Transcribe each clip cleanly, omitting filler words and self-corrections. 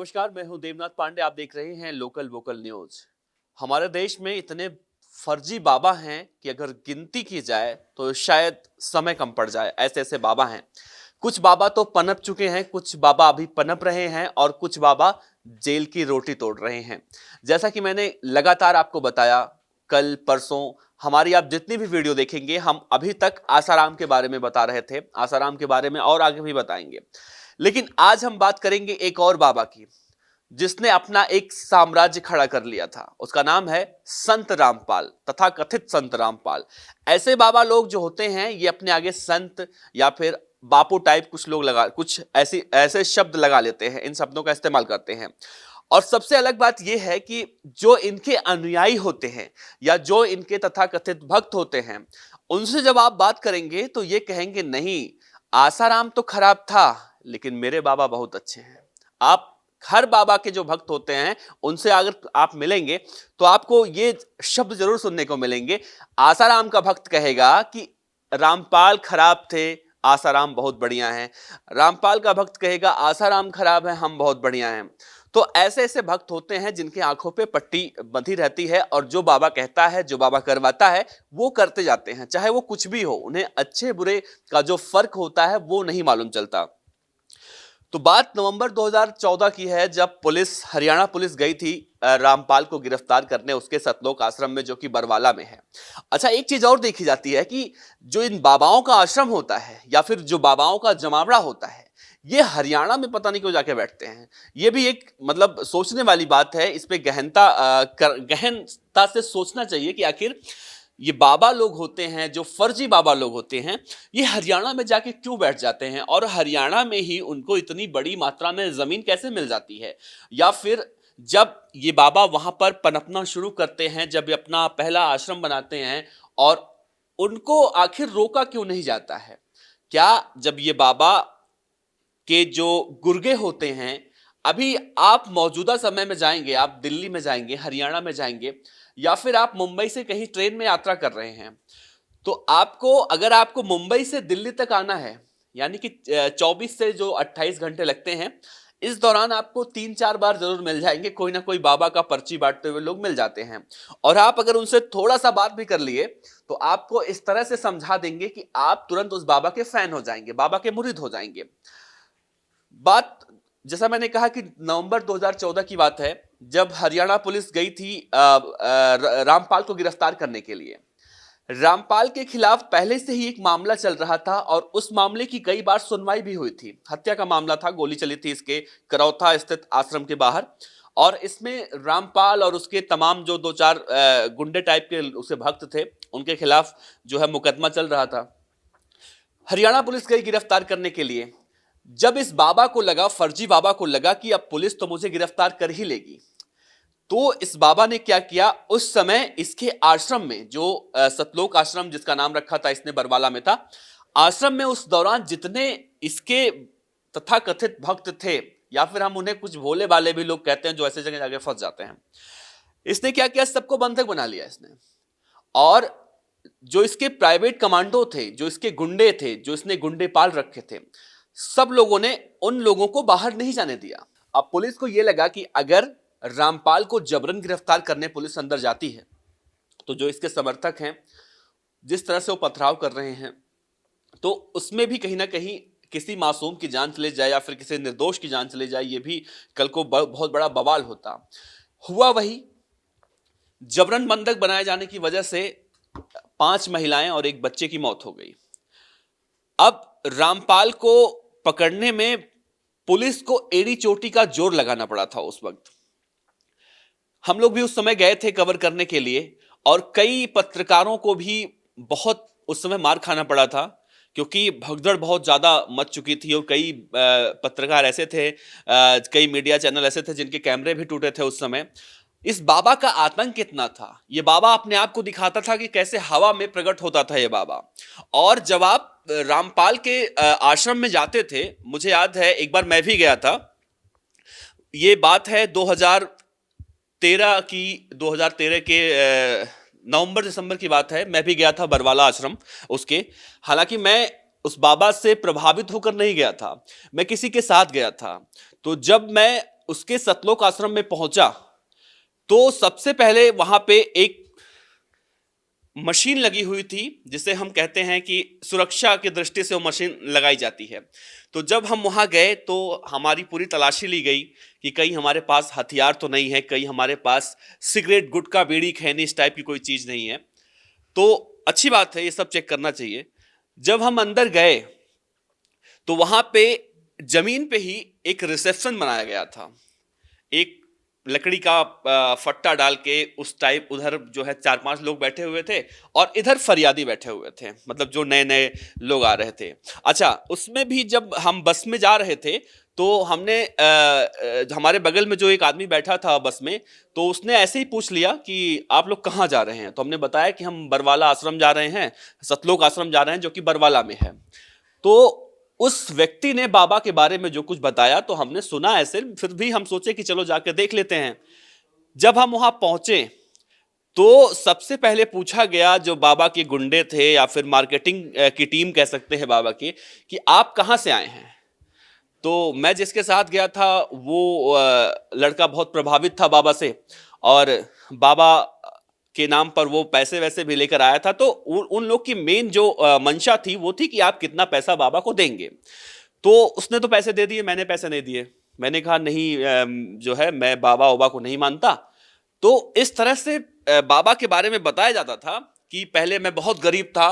नमस्कार, मैं हूं देवनाथ पांडे। आप देख रहे हैं लोकल वोकल न्यूज। हमारे देश में इतने फर्जी बाबा हैं कि अगर गिनती की जाए तो शायद समय कम पड़ जाए। ऐसे ऐसे बाबा हैं। कुछ बाबा तो पनप चुके हैं, कुछ बाबा अभी पनप रहे हैं और कुछ बाबा जेल की रोटी तोड़ रहे हैं। जैसा कि मैंने लगातार आपको बताया, कल परसों हमारी आप जितनी भी वीडियो देखेंगे, हम अभी तक आसाराम के बारे में बता रहे थे, आसाराम के बारे में और आगे भी बताएंगे। लेकिन आज हम बात करेंगे एक और बाबा की, जिसने अपना एक साम्राज्य खड़ा कर लिया था। उसका नाम है संत रामपाल, तथा कथित संत रामपाल। ऐसे बाबा लोग जो होते हैं, ये अपने आगे संत या फिर बापू टाइप कुछ ऐसे शब्द लगा लेते हैं, इन शब्दों का इस्तेमाल करते हैं। और सबसे अलग बात यह है कि जो इनके अनुयायी होते हैं या जो इनके तथाकथित भक्त होते हैं, उनसे जब आप बात करेंगे तो ये कहेंगे, नहीं, आसाराम तो खराब था लेकिन मेरे बाबा बहुत अच्छे हैं। आप हर बाबा के जो भक्त होते हैं उनसे अगर आप मिलेंगे तो आपको ये शब्द जरूर सुनने को मिलेंगे। आसाराम का भक्त कहेगा कि रामपाल खराब थे, आसाराम बहुत बढ़िया हैं। रामपाल का भक्त कहेगा आसाराम खराब है, हम बहुत बढ़िया हैं। तो ऐसे ऐसे भक्त होते हैं जिनकी आंखों पे पट्टी बंधी रहती है और जो बाबा कहता है, जो बाबा करवाता है, वो करते जाते हैं, चाहे वो कुछ भी हो। उन्हें अच्छे बुरे का जो फर्क होता है वो नहीं मालूम चलता। तो बात नवंबर 2014 की है, जब हरियाणा पुलिस गई थी रामपाल को गिरफ्तार करने उसके सतलोक आश्रम में, जो कि बरवाला में है। अच्छा, एक चीज और देखी जाती है कि जो इन बाबाओं का आश्रम होता है या फिर जो बाबाओं का जमावड़ा होता है, ये हरियाणा में पता नहीं क्यों जाके बैठते हैं। ये भी एक मतलब सोचने वाली बात है। इस पे गहनता से सोचना चाहिए कि आखिर ये बाबा लोग होते हैं, जो फर्जी बाबा लोग होते हैं, ये हरियाणा में जाके क्यों बैठ जाते हैं और हरियाणा में ही उनको इतनी बड़ी मात्रा में जमीन कैसे मिल जाती है। या फिर जब ये बाबा वहां पर पनपना शुरू करते हैं, जब ये अपना पहला आश्रम बनाते हैं, और उनको आखिर रोका क्यों नहीं जाता है। क्या जब ये बाबा के जो गुर्गे होते हैं, अभी आप मौजूदा समय में जाएंगे, आप दिल्ली में जाएंगे, हरियाणा में जाएंगे, या फिर आप मुंबई से कहीं ट्रेन में यात्रा कर रहे हैं, तो अगर आपको मुंबई से दिल्ली तक आना है, यानी कि 24 से जो 28 घंटे लगते हैं, इस दौरान आपको 3-4 बार जरूर मिल जाएंगे, कोई ना कोई बाबा का पर्ची बांटते हुए लोग मिल जाते हैं। और आप अगर उनसे थोड़ा सा बात भी कर लिए तो आपको इस तरह से समझा देंगे कि आप तुरंत उस बाबा के फैन हो जाएंगे, बाबा के मुरीद हो जाएंगे। बात, जैसा मैंने कहा कि नवंबर 2014 की बात है, जब हरियाणा पुलिस गई थी रामपाल को गिरफ्तार करने के लिए। रामपाल के खिलाफ पहले से ही एक मामला चल रहा था और उस मामले की कई बार सुनवाई भी हुई थी। हत्या का मामला था, गोली चली थी इसके करौथा स्थित आश्रम के बाहर, और इसमें रामपाल और उसके तमाम जो 2-4 गुंडे टाइप के उसके भक्त थे, उनके खिलाफ जो है मुकदमा चल रहा था। हरियाणा पुलिस गई गिरफ्तार करने के लिए। जब इस बाबा को लगा, फर्जी बाबा को लगा कि अब पुलिस तो मुझे गिरफ्तार कर ही लेगी, तो इस बाबा ने क्या किया, उस समय इसके आश्रम में, जो सतलोक आश्रम जिसका नाम रखा था इसने, बरवाला में था, आश्रम में उस दौरान जितने इसके तथाकथित भक्त थे, या फिर हम उन्हें कुछ भोले वाले भी लोग कहते हैं जो ऐसे जगह जाके फंस जाते हैं, इसने क्या किया, सबको बंधक बना लिया इसने। और जो इसके प्राइवेट कमांडो थे, जो इसके गुंडे थे, जो इसने गुंडे पाल रखे थे, सब लोगों ने उन लोगों को बाहर नहीं जाने दिया। अब पुलिस को यह लगा कि अगर रामपाल को जबरन गिरफ्तार करने पुलिस अंदर जाती है, तो जो इसके समर्थक हैं, जिस तरह से वो पथराव कर रहे हैं, तो उसमें भी कहीं ना कहीं किसी मासूम की जान चले जाए या फिर किसी निर्दोष की जान चले जाए, ये भी कल को बहुत बड़ा बवाल होता। हुआ वही, जबरन बंधक बनाए जाने की वजह से 5 महिलाएं और एक बच्चे की मौत हो गई। अब रामपाल को पकड़ने में पुलिस को एड़ी चोटी का जोर लगाना पड़ा था। उस वक्त हम लोग भी उस समय गए थे कवर करने के लिए, और कई पत्रकारों को भी बहुत उस समय मार खाना पड़ा था, क्योंकि भगदड़ बहुत ज्यादा मच चुकी थी। और कई पत्रकार ऐसे थे, कई मीडिया चैनल ऐसे थे जिनके कैमरे भी टूटे थे उस समय। इस बाबा का आतंक कितना था, ये बाबा अपने आप को दिखाता था कि कैसे हवा में प्रकट होता था ये बाबा। और जब आप रामपाल के आश्रम में जाते थे, मुझे याद है एक बार मैं भी गया था, ये बात है 2013 के नवंबर दिसंबर की बात है। मैं भी गया था बरवाला आश्रम उसके। हालांकि मैं उस बाबा से प्रभावित होकर नहीं गया था, मैं किसी के साथ गया था। तो जब मैं उसके सतलोक आश्रम में पहुंचा तो सबसे पहले वहां पे एक मशीन लगी हुई थी, जिसे हम कहते हैं कि सुरक्षा की दृष्टि से वो मशीन लगाई जाती है। तो जब हम वहां गए तो हमारी पूरी तलाशी ली गई कि कहीं हमारे पास हथियार तो नहीं है, कहीं हमारे पास सिगरेट, गुटखा, बीड़ी, खैनी इस टाइप की कोई चीज नहीं है। तो अच्छी बात है, ये सब चेक करना चाहिए। जब हम अंदर गए तो वहां पे जमीन पे ही एक रिसेप्शन बनाया गया था। एक लकड़ी का फट्टा डाल के उस टाइप, उधर जो है 4-5 लोग बैठे हुए थे और इधर फरियादी बैठे हुए थे, मतलब जो नए नए लोग आ रहे थे। अच्छा, उसमें भी जब हम बस में जा रहे थे तो हमने हमारे बगल में जो एक आदमी बैठा था बस में, तो उसने ऐसे ही पूछ लिया कि आप लोग कहाँ जा रहे हैं। तो हमने बताया कि हम बरवाला आश्रम जा रहे हैं, सतलोक आश्रम जा रहे हैं, जो कि बरवाला में है। तो उस व्यक्ति ने बाबा के बारे में जो कुछ बताया तो हमने सुना ऐसे, फिर भी हम सोचे कि चलो जाकर देख लेते हैं। जब हम वहां पहुंचे तो सबसे पहले पूछा गया, जो बाबा के गुंडे थे या फिर मार्केटिंग की टीम कह सकते हैं बाबा की, कि आप कहां से आए हैं। तो मैं जिसके साथ गया था वो लड़का बहुत प्रभावित था बाबा से, और बाबा के नाम पर वो पैसे वैसे भी लेकर आया था। तो उन लोग की मेन जो मंशा थी वो थी कि आप कितना पैसा बाबा को देंगे। तो उसने तो पैसे दे दिए, मैंने पैसे नहीं दिए। मैंने कहा नहीं, जो है मैं बाबा ओबा को नहीं मानता। तो इस तरह से बाबा के बारे में बताया जाता था कि पहले मैं बहुत गरीब था,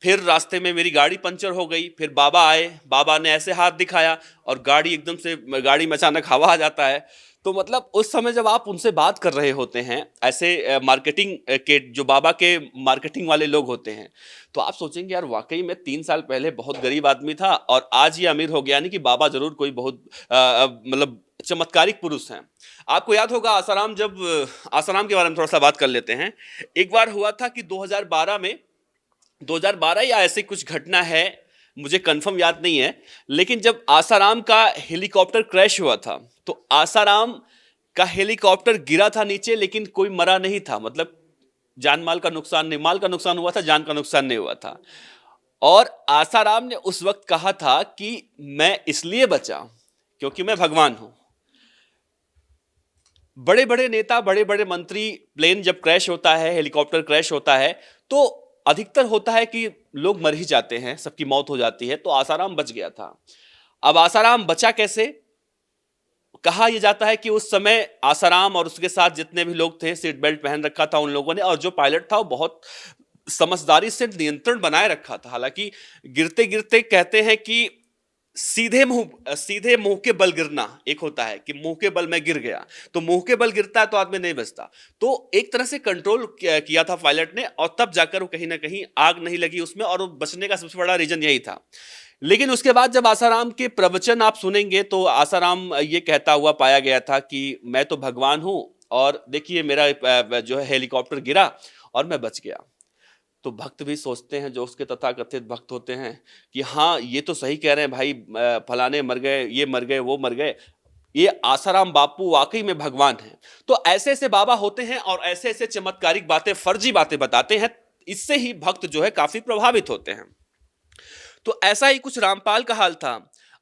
फिर रास्ते में मेरी गाड़ी पंचर हो गई, फिर बाबा आए, बाबा ने ऐसे हाथ दिखाया और गाड़ी एकदम से, गाड़ी में अचानक हवा आ जाता है। तो मतलब उस समय जब आप उनसे बात कर रहे होते हैं ऐसे मार्केटिंग के, जो बाबा के मार्केटिंग वाले लोग होते हैं, तो आप सोचेंगे यार वाकई में 3 साल पहले बहुत गरीब आदमी था और आज ये अमीर हो गया, नहीं कि बाबा जरूर कोई बहुत मतलब चमत्कारिक पुरुष हैं। आपको याद होगा आसाराम, जब आसाराम के बारे में थोड़ा सा बात कर लेते हैं। एक बार हुआ था कि 2012 में, 2012 या ऐसी कुछ घटना है, मुझे कंफर्म याद नहीं है, लेकिन जब आसाराम का हेलीकॉप्टर क्रैश हुआ था तो आसाराम का हेलीकॉप्टर गिरा था नीचे, लेकिन कोई मरा नहीं था। मतलब जान माल का नुकसान नहीं, माल का नुकसान हुआ था, जान का नुकसान नहीं हुआ था। और आसाराम ने उस वक्त कहा था कि मैं इसलिए बचा क्योंकि मैं भगवान हूं। बड़े बड़े नेता, बड़े बड़े मंत्री, प्लेन जब क्रैश होता है, हेलीकॉप्टर क्रैश होता है, तो अधिकतर होता है कि लोग मर ही जाते हैं, सबकी मौत हो जाती है। तो आसाराम बच गया था। अब आसाराम बचा कैसे? कहा यह जाता है कि उस समय आसाराम और उसके साथ जितने भी लोग थे, सीट बेल्ट पहन रखा था उन लोगों ने, और जो पायलट था वो बहुत समझदारी से नियंत्रण बनाए रखा था। हालांकि गिरते गिरते कहते हैं कि सीधे मुंह के बल गिरना एक होता है कि मुंह के बल मैं गिर गया, तो मुंह के बल गिरता है तो आदमी नहीं बचता। तो एक तरह से कंट्रोल किया था पायलट ने, और तब जाकर वो कहीं ना कहीं आग नहीं लगी उसमें, और वो बचने का सबसे बड़ा रीजन यही था। लेकिन उसके बाद जब आसाराम के प्रवचन आप सुनेंगे तो आसाराम ये कहता हुआ पाया गया था कि मैं तो भगवान हूं, और देखिए मेरा जो है हेलीकॉप्टर गिरा और मैं बच गया। तो भक्त भी सोचते हैं, जो उसके तथाकथित भक्त होते हैं, कि हाँ ये तो सही कह रहे हैं भाई, फलाने मर गए, ये मर गए, वो मर गए, ये आसाराम बापू वाकई में भगवान हैं। तो ऐसे ऐसे बाबा होते हैं और ऐसे ऐसे चमत्कारिक बातें, फर्जी बातें बताते हैं, इससे ही भक्त जो है काफी प्रभावित होते हैं। तो ऐसा ही कुछ रामपाल का हाल था।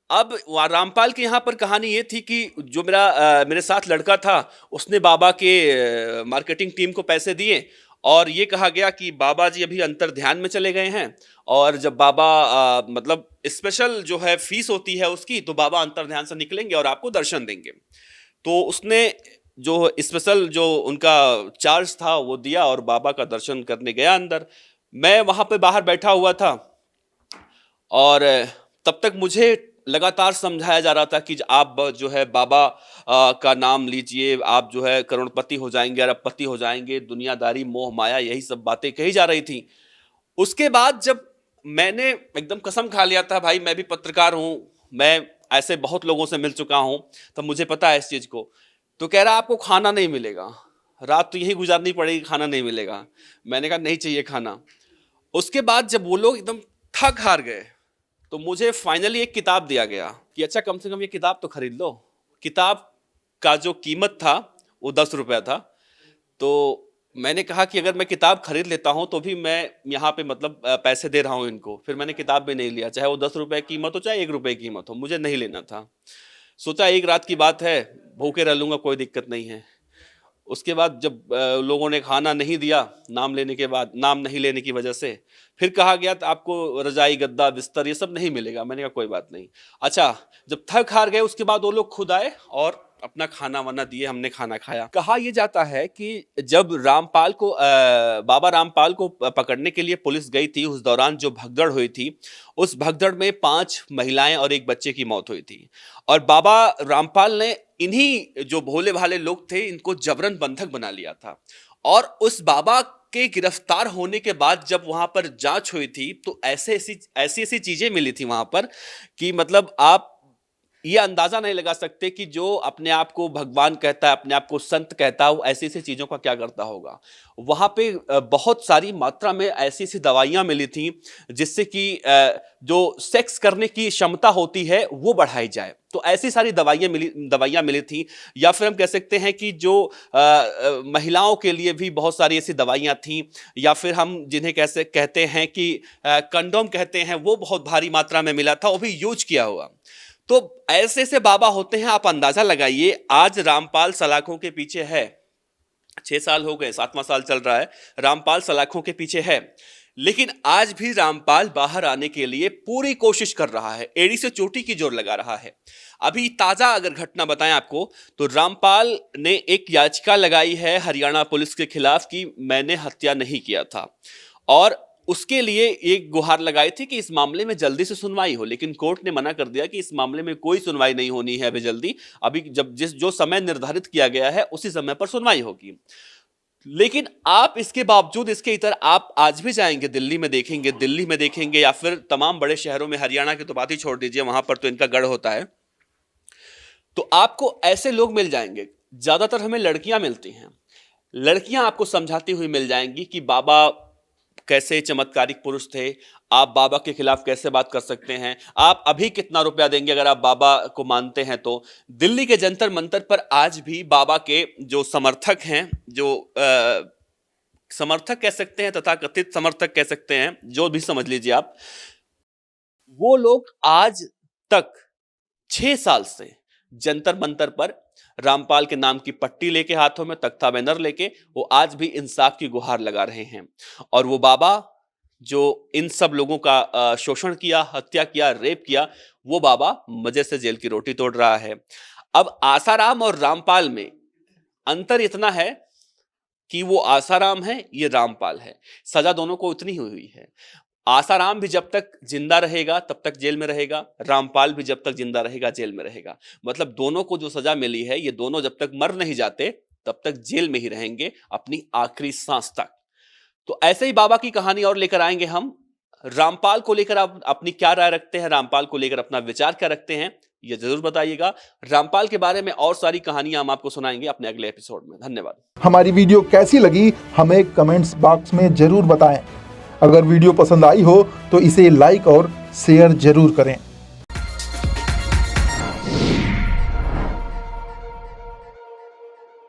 अब रामपाल के यहाँ पर कहानी ये थी कि जो मेरे साथ लड़का था, उसने बाबा के मार्केटिंग टीम को पैसे दिए और ये कहा गया कि बाबा जी अभी अंतर ध्यान में चले गए हैं, और जब बाबा मतलब स्पेशल जो है फीस होती है उसकी, तो बाबा अंतर ध्यान से निकलेंगे और आपको दर्शन देंगे। तो उसने जो स्पेशल जो उनका चार्ज था वो दिया और बाबा का दर्शन करने गया अंदर। मैं वहां पे बाहर बैठा हुआ था और तब तक मुझे लगातार समझाया जा रहा था कि आप जो है बाबा का नाम लीजिए, आप जो है करोड़पति हो जाएंगे, अरबपति हो जाएंगे, दुनियादारी, मोह माया, यही सब बातें कही जा रही थी। उसके बाद जब मैंने एकदम कसम खा लिया था, भाई मैं भी पत्रकार हूं, मैं ऐसे बहुत लोगों से मिल चुका हूं, तब मुझे पता है इस चीज को। तो कह रहा आपको खाना नहीं मिलेगा, रात तो यही गुजारनी पड़ेगी, खाना नहीं मिलेगा। मैंने कहा नहीं चाहिए खाना। उसके बाद जब वो लोग एकदम थक हार गए तो मुझे फाइनली एक किताब दिया गया कि अच्छा कम से कम ये किताब तो खरीद लो। किताब का जो कीमत था वो 10 रुपया था। तो मैंने कहा कि अगर मैं किताब खरीद लेता हूं तो भी मैं यहाँ पे मतलब पैसे दे रहा हूं इनको। फिर मैंने किताब भी नहीं लिया, चाहे वो 10 रुपए की कीमत हो चाहे 1 रुपए की कीमत हो, मुझे नहीं लेना था। सोचा एक रात की बात है, भूखे रह लूंगा, कोई दिक्कत नहीं है। उसके बाद जब लोगों ने खाना नहीं दिया, नाम लेने के बाद, नाम नहीं लेने की वजह से, फिर कहा गया तो आपको रजाई, गद्दा, बिस्तर ये सब नहीं मिलेगा। मैंने कहा कोई बात नहीं। अच्छा, जब थक हार गए उसके बाद वो लोग खुद आए और अपना खाना वाना दिए, हमने खाना खाया। कहा यह जाता है कि जब बाबा रामपाल को पकड़ने के लिए पुलिस गई थी, उस दौरान जो भगदड़ हुई थी, उस भगदड़ में 5 महिलाएं और एक बच्चे की मौत हुई थी। और बाबा रामपाल ने इन्हीं जो भोले भाले लोग थे, इनको जबरन बंधक बना लिया था। और उस बाबा के गिरफ्तार होने के बाद जब वहां पर जांच हुई थी, तो ऐसी चीजें मिली थी वहां पर कि मतलब आप ये अंदाजा नहीं लगा सकते कि जो अपने आप को भगवान कहता है, अपने आप को संत कहता है, वो ऐसी ऐसी चीजों का क्या करता होगा। वहां पे बहुत सारी मात्रा में ऐसी ऐसी दवाइयां मिली थी जिससे कि जो सेक्स करने की क्षमता होती है वो बढ़ाई जाए। तो ऐसी सारी दवाइयां मिली थी। या फिर हम कह सकते हैं कि जो महिलाओं के लिए भी बहुत सारी ऐसी दवाइयां थी, या फिर हम जिन्हें कैसे कहते हैं कि कंडोम कहते हैं, वो बहुत भारी मात्रा में मिला था, वो भी यूज किया हुआ। तो ऐसे ऐसे बाबा होते हैं, आप अंदाजा लगाइए। आज रामपाल सलाखों के पीछे है, 6 साल हो गए, 7वां साल चल रहा है, रामपाल सलाखों के पीछे है। लेकिन आज भी रामपाल बाहर आने के लिए पूरी कोशिश कर रहा है, एड़ी से चोटी की जोर लगा रहा है। अभी ताजा अगर घटना बताएं आपको, तो रामपाल ने एक याचिका लगाई है हरियाणा पुलिस के खिलाफ कि मैंने हत्या नहीं किया था, और उसके लिए एक गुहार लगाई थी कि इस मामले में जल्दी से सुनवाई हो। लेकिन कोर्ट ने मना कर दिया कि इस मामले में कोई सुनवाई नहीं होनी है अभी जल्दी, अभी जो समय निर्धारित किया गया है उसी समय पर सुनवाई होगी। लेकिन आप इसके बावजूद, इसके इतर आप आज भी जाएंगे दिल्ली में देखेंगे या फिर तमाम बड़े शहरों में, हरियाणा की तो बात ही छोड़ दीजिए, वहां पर तो इनका गढ़ होता है, तो आपको ऐसे लोग मिल जाएंगे। ज्यादातर हमें लड़कियां मिलती हैं, लड़कियां आपको समझाती हुई मिल जाएंगी कि बाबा कैसे चमत्कारिक पुरुष थे, आप बाबा के खिलाफ कैसे बात कर सकते हैं, आप अभी कितना रुपया देंगे अगर आप बाबा को मानते हैं तो। दिल्ली के जंतर मंतर पर आज भी बाबा के जो समर्थक हैं, जो समर्थक कह सकते हैं, तथाकथित समर्थक कह सकते हैं, जो भी समझ लीजिए आप, वो लोग आज तक 6 साल से जंतर मंतर पर रामपाल के नाम की पट्टी लेके, हाथों में तख्ता बैनर लेके, वो आज भी इंसाफ की गुहार लगा रहे हैं। और वो बाबा जो इन सब लोगों का शोषण किया, हत्या किया, रेप किया, वो बाबा मजे से जेल की रोटी तोड़ रहा है। अब आसाराम और रामपाल में अंतर इतना है कि वो आसाराम है, ये रामपाल है। सजा दोनों को उतनी हुई है। आसाराम भी जब तक जिंदा रहेगा तब तक जेल में रहेगा, रामपाल भी जब तक जिंदा रहेगा जेल में रहेगा। मतलब दोनों को जो सजा मिली है, ये दोनों जब तक मर नहीं जाते तब तक जेल में ही रहेंगे अपनी आखिरी सांस तक। तो ऐसे ही बाबा की कहानी और लेकर आएंगे हम। रामपाल को लेकर आप अपनी क्या राय रखते हैं, रामपाल को लेकर अपना विचार क्या रखते हैं, ये जरूर बताइएगा। रामपाल के बारे में और सारी कहानियां हम आपको सुनाएंगे अपने अगले एपिसोड में। धन्यवाद। हमारी वीडियो कैसी लगी हमें कमेंट्स बॉक्स में जरूर बताएं। अगर वीडियो पसंद आई हो तो इसे लाइक और शेयर जरूर करें।